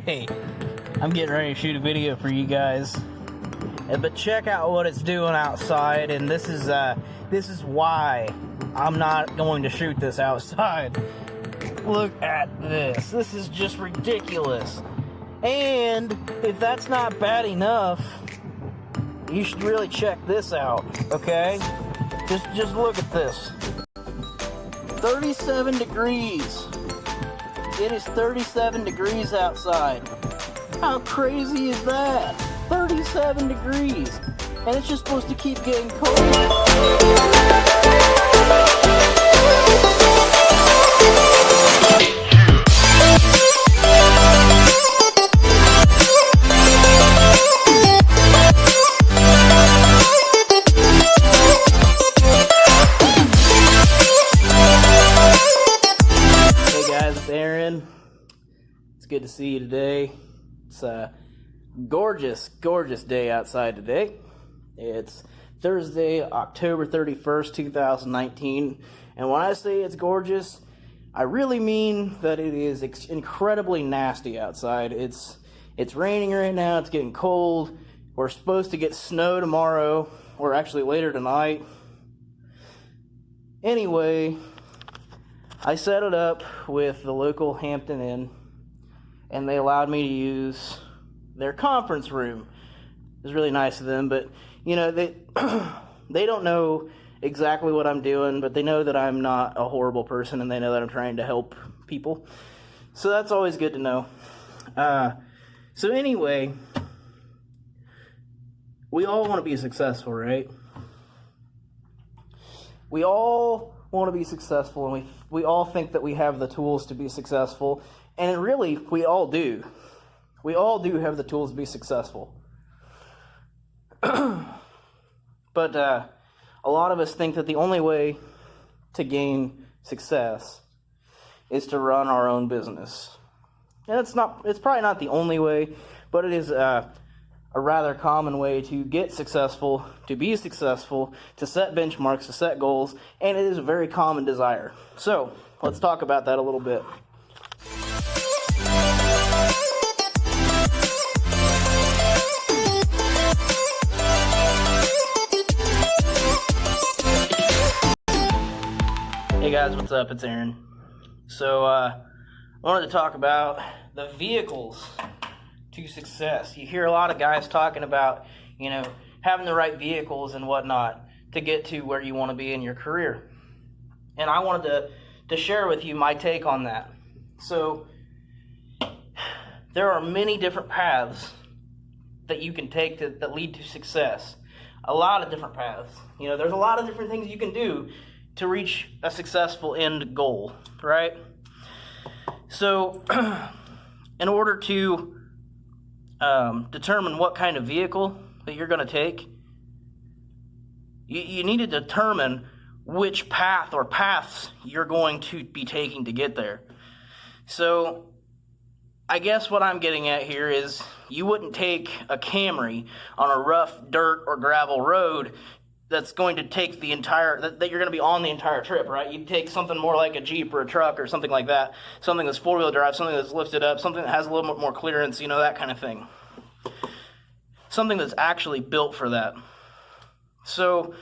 Hey, I'm getting ready to shoot a video for you guys. But check out what it's doing outside, and this is why I'm not going to shoot this outside. Look at this. This is just ridiculous. And if that's not bad enough, you should really check this out, okay? Just look at this. 37 degrees. It is 37 degrees outside. How crazy is that? 37 degrees. And it's just supposed to keep getting cold. It's good to see you today. It's a gorgeous day outside today. It's Thursday, October 31st, 2019. And when I say it's gorgeous, I really mean that it is incredibly nasty outside. It's raining right now. It's getting cold. We're supposed to get snow tomorrow, or actually later tonight. Anyway, I set it up with the local Hampton Inn, and they allowed me to use their conference room. It was really nice of them, but you know, they don't know exactly what I'm doing, but they know that I'm not a horrible person, and they know that I'm trying to help people. So that's always good to know. So anyway, we all want to be successful, right? We all want to be successful, and we all think that we have the tools to be successful, and really, we all do. We all do have the tools to be successful. But a lot of us think that the only way to gain success is to run our own business. And it's probably not the only way, but it is a rather common way to get successful, to be successful, to set benchmarks, to set goals, and it is a very common desire. So, let's talk about that a little bit. Hey guys, what's up? It's Aaron. So, I wanted to talk about the vehicles to success. You hear a lot of guys talking about, you know, having the right vehicles and whatnot to get to where you want to be in your career. And I wanted to share with you my take on that. So, there are many different paths that you can take that lead to success. A lot of different paths. You know, there's a lot of different things you can do to reach a successful end goal, right? So, in order to determine what kind of vehicle that you're going to take, you need to determine which path or paths you're going to be taking to get there. So, I guess what I'm getting at here is you wouldn't take a Camry on a rough dirt or gravel road that's going to take the entire, that you're going to be on the entire trip, right? You'd take something more like a Jeep or a truck or something like that, something that's four-wheel drive, something that's lifted up, something that has a little bit more clearance, you know, that kind of thing. Something that's actually built for that. So,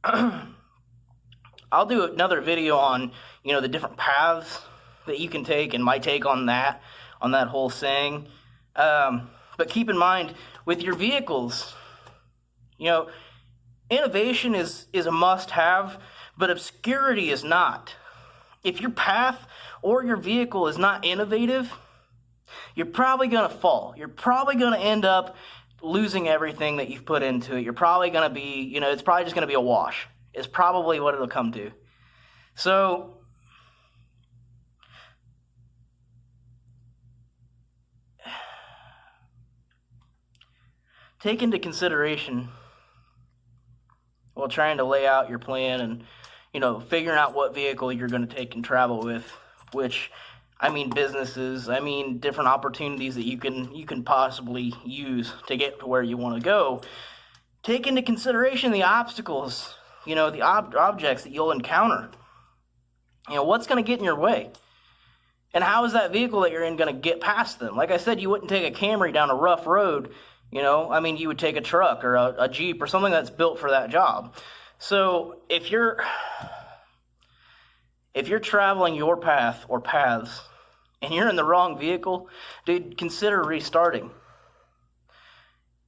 I'll do another video on, you know, the different paths that you can take and my take on that whole thing. But keep in mind, with your vehicles, you know, innovation is a must-have, but obscurity is not. If your path or your vehicle is not innovative, you're probably going to fall. You're probably going to end up losing everything that you've put into it. You're probably going to be, you know, it's probably just going to be a wash. It's probably what it'll come to. So, take into consideration while trying to lay out your plan and, you know, figuring out what vehicle you're going to take and travel with, which, I mean businesses, I mean different opportunities that you can possibly use to get to where you want to go. Take into consideration the obstacles, you know, the objects that you'll encounter. You know, what's going to get in your way? And how is that vehicle that you're in going to get past them? Like I said, you wouldn't take a Camry down a rough road, you would take a truck or a Jeep or something that's built for that job. So if you're traveling your path or paths and you're in the wrong vehicle, dude, consider restarting.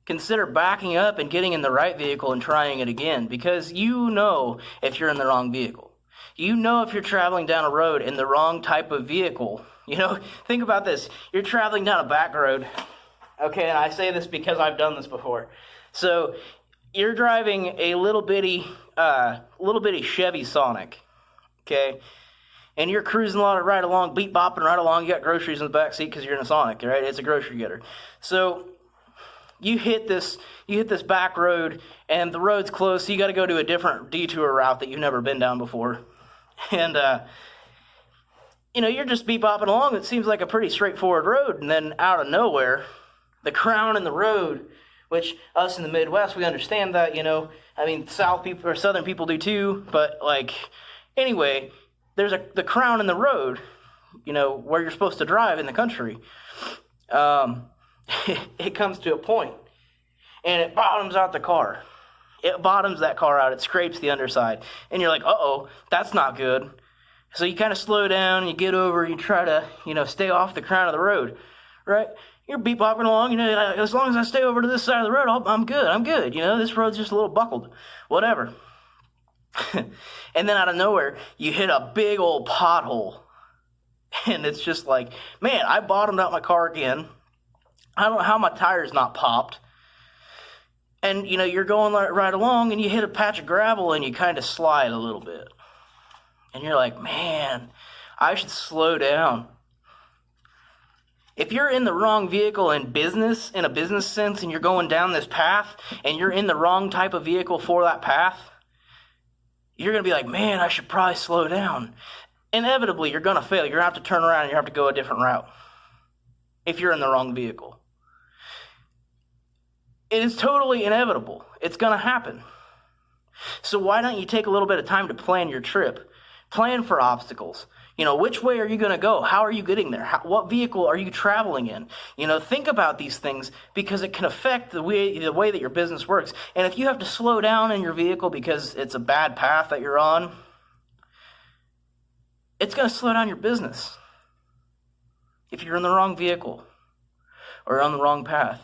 Consider backing up and getting in the right vehicle and trying it again, because you know if you're in the wrong vehicle. You know if you're traveling down a road in the wrong type of vehicle. Think about this. You're traveling down a back road. Okay, and I say this because I've done this before. So you're driving a little bitty Chevy Sonic, okay? And you're cruising right along, beat bopping right along. You got groceries in the back seat because you're in a Sonic, right? It's a grocery getter. So you hit this back road, and the road's closed, so you got to go to a different detour route that you've never been down before. And you're just beat bopping along. It seems like a pretty straightforward road, and then out of nowhere, the crown in the road, which us in the Midwest, we understand that, South people or Southern people do too, but anyway, there's the crown in the road, where you're supposed to drive in the country. It comes to a point, and it bottoms out the car. It bottoms that car out. It scrapes the underside, and you're like, uh-oh, that's not good. So you kind of slow down, you get over, you try to, stay off the crown of the road, right? You're beep bopping along, as long as I stay over to this side of the road, I'm good. This road's just a little buckled, whatever. And then out of nowhere, you hit a big old pothole, and it's just like, man, I bottomed out my car again. I don't know how my tire's not popped. And, you're going right along, and you hit a patch of gravel, and you kind of slide a little bit. And you're like, man, I should slow down. If you're in the wrong vehicle in a business sense, and you're going down this path, and you're in the wrong type of vehicle for that path, you're going to be like, man, I should probably slow down. Inevitably, you're going to fail. You're going to have to turn around, and you have to go a different route if you're in the wrong vehicle. It is totally inevitable. It's going to happen. So why don't you take a little bit of time to plan your trip? Plan for obstacles. Which way are you going to go? How are you getting there? What vehicle are you traveling in? Think about these things, because it can affect the way that your business works. And if you have to slow down in your vehicle because it's a bad path that you're on, it's going to slow down your business. If you're in the wrong vehicle or on the wrong path.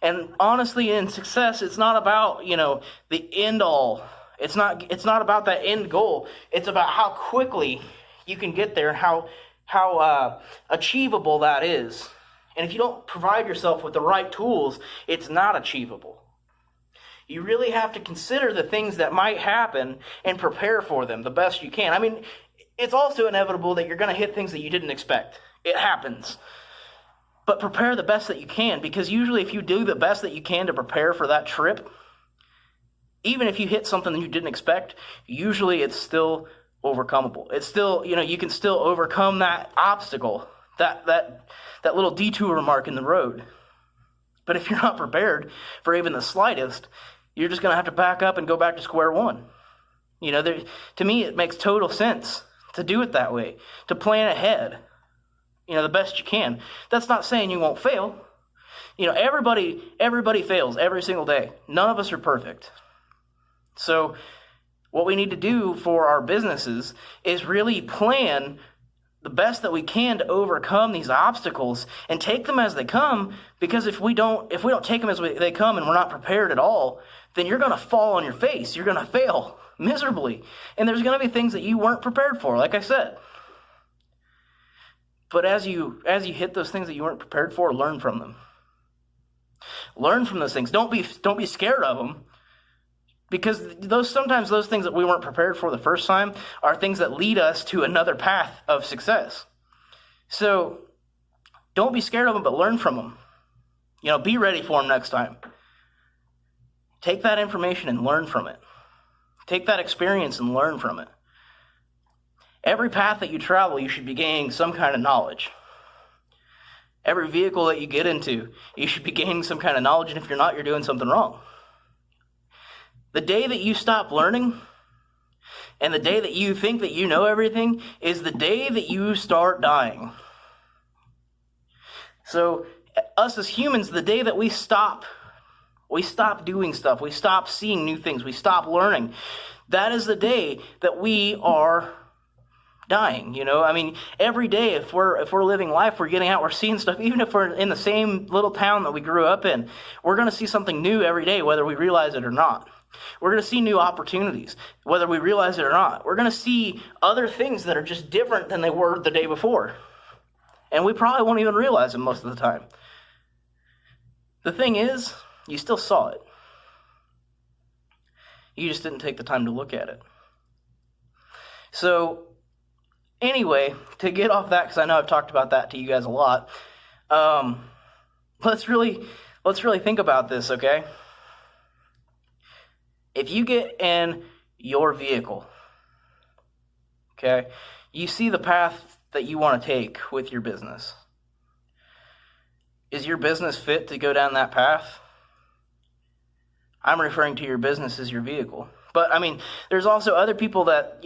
And honestly, in success, it's not about, the end all. It's not about that end goal. It's about how quickly you can get there and how achievable that is. And if you don't provide yourself with the right tools, it's not achievable. You really have to consider the things that might happen and prepare for them the best you can. It's also inevitable that you're going to hit things that you didn't expect. It happens. But prepare the best that you can, because usually if you do the best that you can to prepare for that trip, even if you hit something that you didn't expect, usually it's still overcomable. It's still, you can still overcome that obstacle, that little detour mark in the road. But if you're not prepared for even the slightest, you're just going to have to back up and go back to square one. To me, it makes total sense to do it that way, to plan ahead, the best you can. That's not saying you won't fail. Everybody fails every single day. None of us are perfect. So what we need to do for our businesses is really plan the best that we can to overcome these obstacles and take them as they come, because if we don't take them as they come and we're not prepared at all, then you're going to fall on your face. You're going to fail miserably. And there's going to be things that you weren't prepared for, like I said. But as you hit those things that you weren't prepared for, learn from them. Learn from those things. Don't be scared of them, because sometimes those things that we weren't prepared for the first time are things that lead us to another path of success. So don't be scared of them, but learn from them. Be ready for them next time. Take that information and learn from it. Take that experience and learn from it. Every path that you travel, you should be gaining some kind of knowledge. Every vehicle that you get into, you should be gaining some kind of knowledge, and if you're not, you're doing something wrong. The day that you stop learning, and the day that you think that you know everything, is the day that you start dying. So us as humans, the day that we stop doing stuff, we stop seeing new things, we stop learning, that is the day that we are dying. I mean, every day, if we're living life, we're getting out, we're seeing stuff. Even if we're in the same little town that we grew up in, we're going to see something new every day, whether we realize it or not. We're going to see new opportunities, whether we realize it or not. We're going to see other things that are just different than they were the day before. And we probably won't even realize it most of the time. The thing is, you still saw it. You just didn't take the time to look at it. So, anyway, to get off that, because I know I've talked about that to you guys a lot, let's really think about this, okay? If you get in your vehicle, okay, you see the path that you want to take with your business. Is your business fit to go down that path? I'm referring to your business as your vehicle. But, I mean, there's also other people that,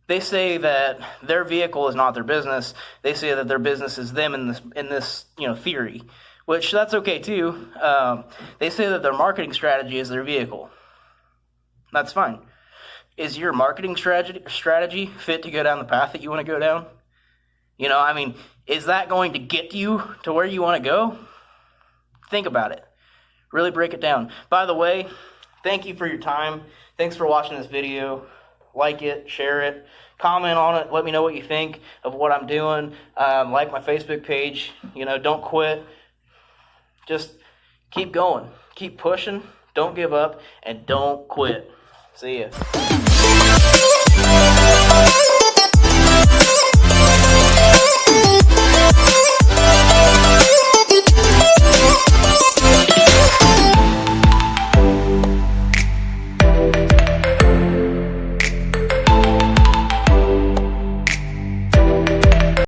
they say that their vehicle is not their business. They say that their business is them in this theory, which that's okay too. They say that their marketing strategy is their vehicle. That's fine. Is your marketing strategy fit to go down the path that you want to go down? I mean, is that going to get you to where you want to go? Think about it. Really break it down. By the way, thank you for your time. Thanks for watching this video. Like it, share it, comment on it. Let me know what you think of what I'm doing. Like my Facebook page. Don't quit. Just keep going. Keep pushing. Don't give up. And don't quit. See ya.